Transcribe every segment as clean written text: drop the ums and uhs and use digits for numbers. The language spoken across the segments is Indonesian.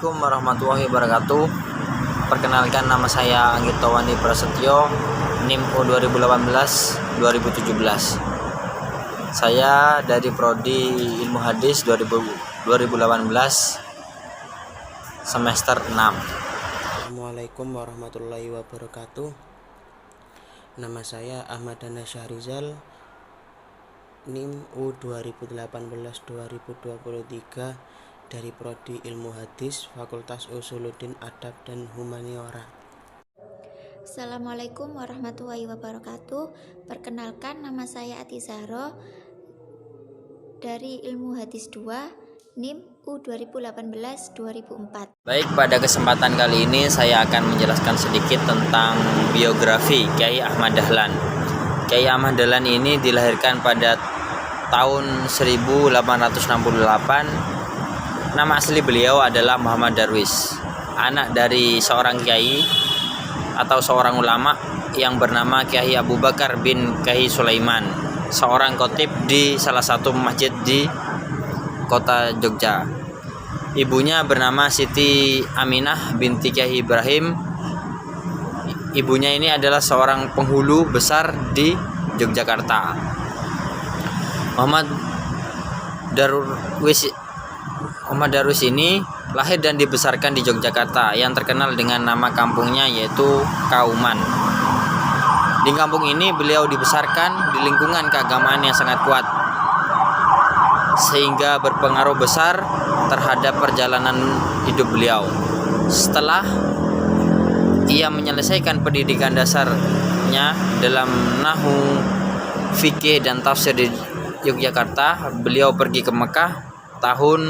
Assalamualaikum warahmatullahi wabarakatuh. Perkenalkan, nama saya Anggito Wandi Prasetyo, NIM U 2018-2017. Saya dari Prodi Ilmu Hadis 2018 semester 6. Assalamualaikum warahmatullahi wabarakatuh. Nama saya Ahmad Dana Syahrizal, NIM U 2018-2023 dari Prodi Ilmu Hadis, Fakultas Usuluddin Adab dan Humaniora. Assalamualaikum warahmatullahi wabarakatuh. Perkenalkan, nama saya Ati Zahro dari Ilmu Hadis 2, NIM U 2018-2004. Baik, pada kesempatan kali ini saya akan menjelaskan sedikit tentang biografi Kyai Ahmad Dahlan. Kyai Ahmad Dahlan ini dilahirkan pada tahun 1868. Nama asli beliau adalah Muhammad Darwis, anak dari seorang kiai atau seorang ulama yang bernama Kyai Abu Bakar bin Kyai Sulaiman, seorang khotib di salah satu masjid di kota Jogja. Ibunya bernama Siti Aminah binti Kyai Ibrahim. Ibunya ini adalah seorang penghulu besar di Yogyakarta. Muhammad Darwis ini lahir dan dibesarkan di Yogyakarta yang terkenal dengan nama kampungnya yaitu Kauman. Di kampung ini beliau dibesarkan di lingkungan keagamaan yang sangat kuat, sehingga berpengaruh besar terhadap perjalanan hidup beliau. Setelah ia menyelesaikan pendidikan dasarnya dalam nahwu, fikih dan tafsir di Yogyakarta, beliau pergi ke Mekah tahun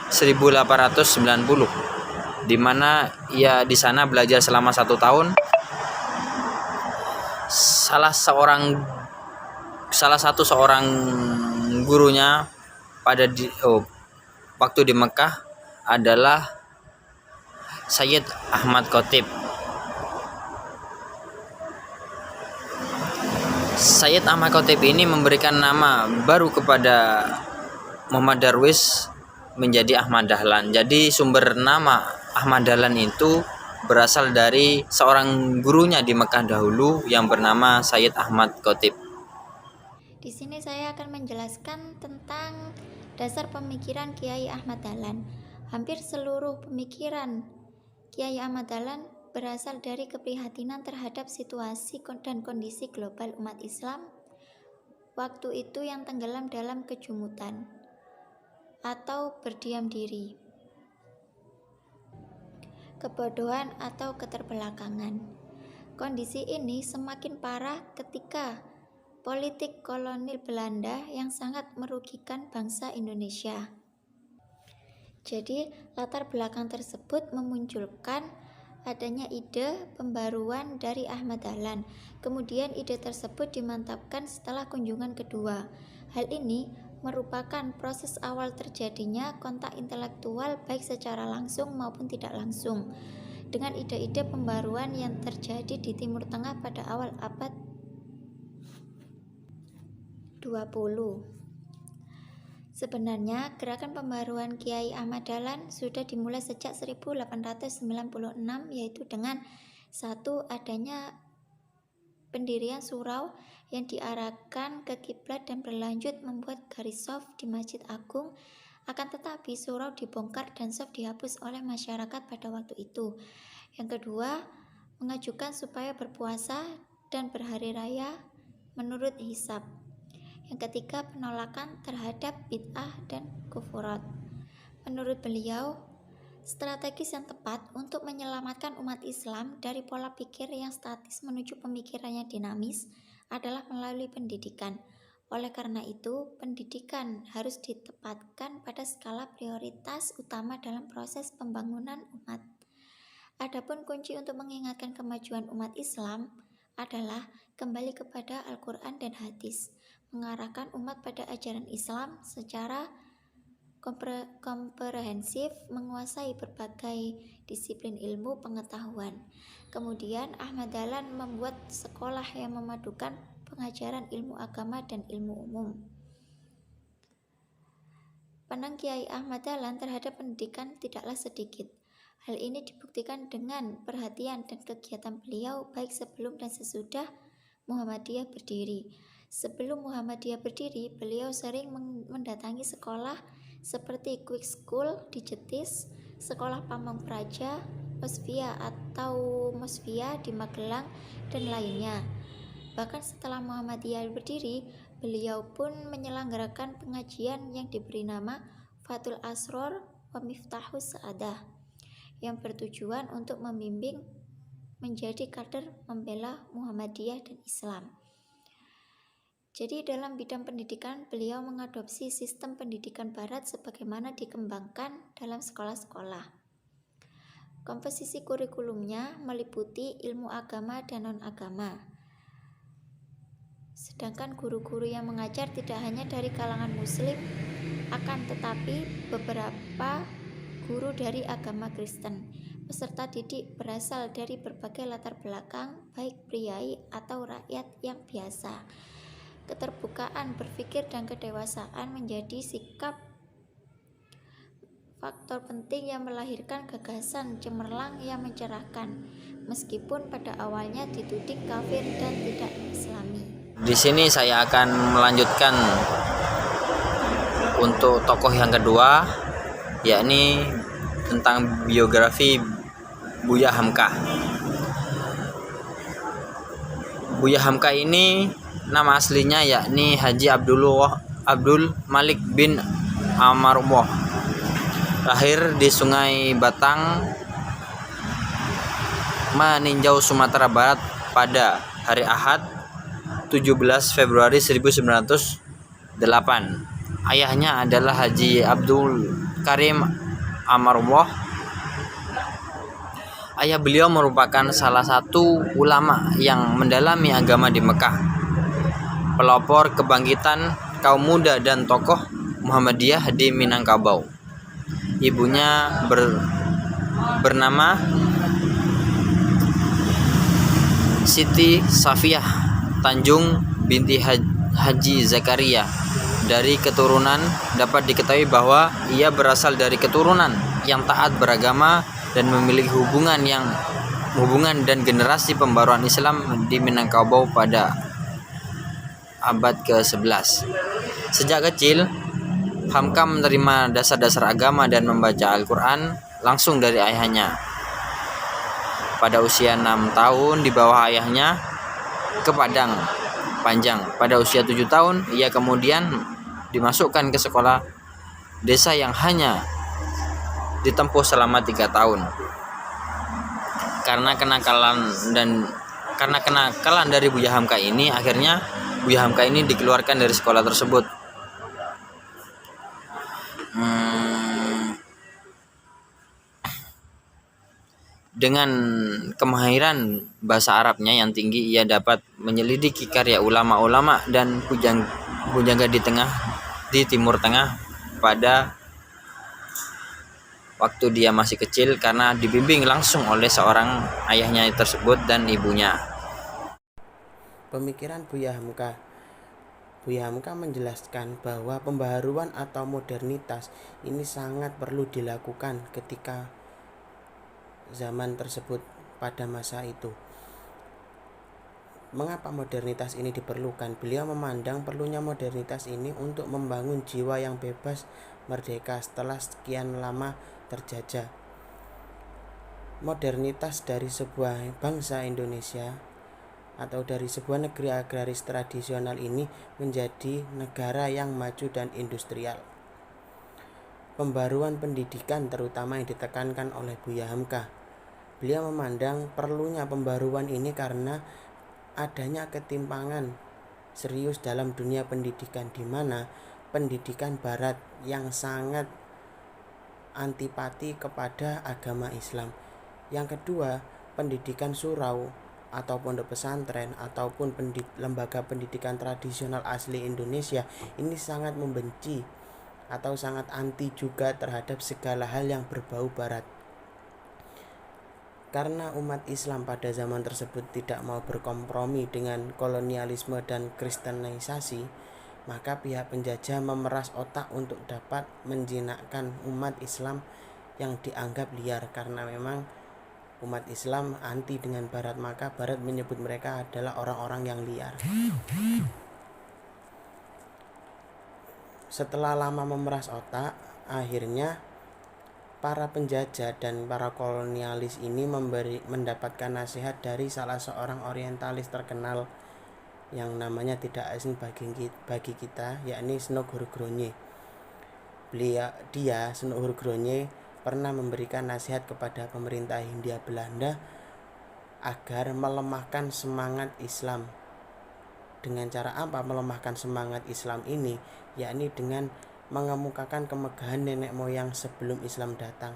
1890, di mana ia di sana belajar selama 1 tahun. Salah satu gurunya waktu di Mekah adalah Sayyid Ahmad Khotib. Sayyid Ahmad Khotib ini memberikan nama baru kepada Muhammad Darwis menjadi Ahmad Dahlan. Jadi sumber nama Ahmad Dahlan itu berasal dari seorang gurunya di Mekah dahulu yang bernama Sayyid Ahmad Khotib. Di sini saya akan menjelaskan tentang dasar pemikiran Kyai Ahmad Dahlan. Hampir seluruh pemikiran Kyai Ahmad Dahlan berasal dari keprihatinan terhadap situasi dan kondisi global umat Islam waktu itu yang tenggelam dalam kejumutan atau berdiam diri, kebodohan atau keterbelakangan. Kondisi ini semakin parah ketika politik kolonial Belanda yang sangat merugikan bangsa Indonesia. Jadi, latar belakang tersebut memunculkan adanya ide pembaruan dari Ahmad Dahlan. Kemudian ide tersebut dimantapkan setelah kunjungan kedua. Hal ini merupakan proses awal terjadinya kontak intelektual baik secara langsung maupun tidak langsung dengan ide-ide pembaruan yang terjadi di Timur Tengah pada awal abad 20. Sebenarnya gerakan pembaruan Kyai Ahmad Dahlan sudah dimulai sejak 1896, yaitu dengan satu, adanya pendirian surau yang diarahkan ke kiblat dan berlanjut membuat garis soft di Masjid Agung. Akan tetapi surau dibongkar dan soft dihapus oleh masyarakat pada waktu itu. Yang kedua, mengajukan supaya berpuasa dan berhari raya menurut hisab. Yang ketiga, penolakan terhadap bid'ah dan kufurat. Menurut beliau, strategis yang tepat untuk menyelamatkan umat Islam dari pola pikir yang statis menuju pemikiran yang dinamis adalah melalui pendidikan. Oleh karena itu, pendidikan harus ditempatkan pada skala prioritas utama dalam proses pembangunan umat. Adapun kunci untuk mengingatkan kemajuan umat Islam adalah kembali kepada Al-Quran dan Hadis, mengarahkan umat pada ajaran Islam secara komprehensif, menguasai berbagai disiplin ilmu pengetahuan. Kemudian Ahmad Dahlan membuat sekolah yang memadukan pengajaran ilmu agama dan ilmu umum. Penang Kiai Ahmad Dahlan terhadap pendidikan tidaklah sedikit. Hal ini dibuktikan dengan perhatian dan kegiatan beliau baik sebelum dan sesudah Muhammadiyah berdiri. Sebelum Muhammadiyah berdiri, beliau sering mendatangi sekolah seperti Quick School di Jetis, Sekolah Pamong Praja, Mosfia atau Mosfia di Magelang, dan lainnya. Bahkan setelah Muhammadiyah berdiri, beliau pun menyelenggarakan pengajian yang diberi nama Fathul Asror wa Miftahus Sa'adah, yang bertujuan untuk membimbing menjadi kader membela Muhammadiyah dan Islam. Jadi dalam bidang pendidikan, beliau mengadopsi sistem pendidikan barat sebagaimana dikembangkan dalam sekolah-sekolah. Komposisi kurikulumnya meliputi ilmu agama dan non-agama. Sedangkan guru-guru yang mengajar tidak hanya dari kalangan muslim, akan tetapi beberapa guru dari agama Kristen. Peserta didik berasal dari berbagai latar belakang, baik priai atau rakyat yang biasa. Keterbukaan berpikir dan kedewasaan menjadi sikap faktor penting yang melahirkan gagasan cemerlang yang mencerahkan, meskipun pada awalnya dituding kafir dan tidak islami. Di sini saya akan melanjutkan untuk tokoh yang kedua, yakni tentang biografi Buya Hamka. Buya Hamka ini nama aslinya yakni Haji Abdul Malik bin Amarullah. Lahir di Sungai Batang, meninjau Sumatera Barat pada hari Ahad 17 Februari 1908. Ayahnya adalah Haji Abdul Karim Amarullah. Ayah beliau merupakan salah satu ulama yang mendalami agama di Mekah, pelopor kebangkitan kaum muda dan tokoh Muhammadiyah di Minangkabau. Ibunya bernama Siti Safiyah Tanjung binti Haji Zakaria. Dari keturunan dapat diketahui bahwa ia berasal dari keturunan yang taat beragama dan memiliki hubungan dan generasi pembaruan Islam di Minangkabau pada abad ke-11. Sejak kecil, Hamka menerima dasar-dasar agama dan membaca Al-Quran langsung dari ayahnya. Pada usia 6 tahun dibawa ayahnya ke Padang Panjang. Pada usia 7 tahun, ia kemudian dimasukkan ke sekolah desa yang hanya ditempuh selama 3 tahun. Karena kenakalan dari Buya Hamka ini, akhirnya Buya Hamka ini dikeluarkan dari sekolah tersebut. Dengan kemahiran bahasa Arabnya yang tinggi, ia dapat menyelidiki karya ulama-ulama dan pujangga di Timur Tengah pada waktu dia masih kecil, karena dibimbing langsung oleh seorang ayahnya tersebut dan ibunya. Pemikiran Buya Hamka. Buya Hamka menjelaskan bahwa pembaharuan atau modernitas ini sangat perlu dilakukan ketika zaman tersebut pada masa itu. Mengapa modernitas ini diperlukan? Beliau memandang perlunya modernitas ini untuk membangun jiwa yang bebas merdeka setelah sekian lama terjajah. Modernitas dari sebuah bangsa Indonesia atau dari sebuah negeri agraris tradisional ini menjadi negara yang maju dan industrial. Pembaruan pendidikan terutama yang ditekankan oleh Buya Hamka. Beliau memandang perlunya pembaruan ini karena adanya ketimpangan serius dalam dunia pendidikan, di mana pendidikan barat yang sangat antipati kepada agama Islam. Yang kedua, pendidikan surau atau pondok pesantren ataupun lembaga pendidikan tradisional asli Indonesia ini sangat membenci atau sangat anti juga terhadap segala hal yang berbau barat. Karena umat Islam pada zaman tersebut tidak mau berkompromi dengan kolonialisme dan kristenisasi, maka pihak penjajah memeras otak untuk dapat menjinakkan umat Islam yang dianggap liar, karena memang umat Islam anti dengan Barat, maka Barat menyebut mereka adalah orang-orang yang liar. Setelah lama memeras otak, akhirnya para penjajah dan para kolonialis ini mendapatkan nasihat dari salah seorang orientalis terkenal yang namanya tidak asing bagi kita, yakni Snoek Hurgronje. Snoek Hurgronje pernah memberikan nasihat kepada pemerintah Hindia Belanda agar melemahkan semangat Islam. Dengan cara apa melemahkan semangat Islam ini? Yakni dengan mengemukakan kemegahan nenek moyang sebelum Islam datang.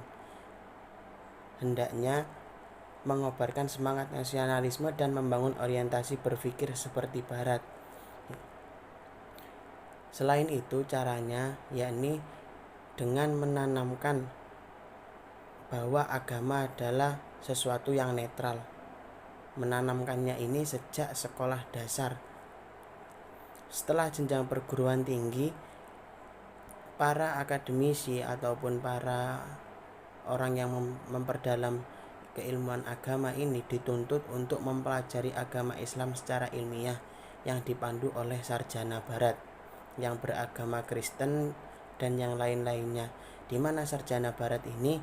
Hendaknya mengobarkan semangat nasionalisme dan membangun orientasi berpikir seperti Barat. Selain itu caranya yakni dengan menanamkan bahwa agama adalah sesuatu yang netral. Menanamkannya ini sejak sekolah dasar. Setelah jenjang perguruan tinggi, para akademisi ataupun para orang yang memperdalam keilmuan agama ini dituntut untuk mempelajari agama Islam secara ilmiah yang dipandu oleh sarjana Barat yang beragama Kristen dan yang lain-lainnya, di mana sarjana Barat ini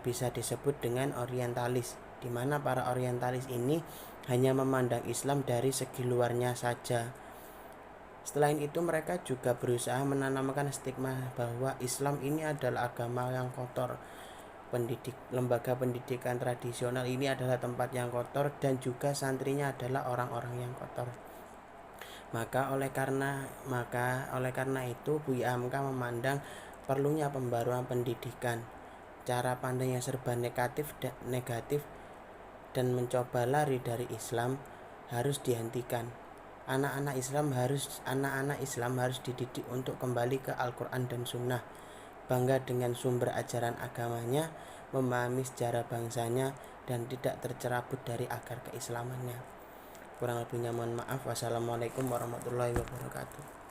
bisa disebut dengan orientalis, di mana para orientalis ini hanya memandang Islam dari segi luarnya saja. Selain itu mereka juga berusaha menanamkan stigma bahwa Islam ini adalah agama yang kotor. Lembaga pendidikan tradisional ini adalah tempat yang kotor dan juga santrinya adalah orang-orang yang kotor. Maka oleh karena itu Buya Hamka memandang perlunya pembaruan pendidikan. Cara pandang yang serba negatif dan mencoba lari dari Islam harus dihentikan. Anak-anak Islam harus dididik untuk kembali ke Al-Quran dan Sunnah, bangga dengan sumber ajaran agamanya, memahami sejarah bangsanya, dan tidak tercerabut dari akar keislamannya. Kurang lebihnya mohon maaf. Wassalamualaikum warahmatullahi wabarakatuh.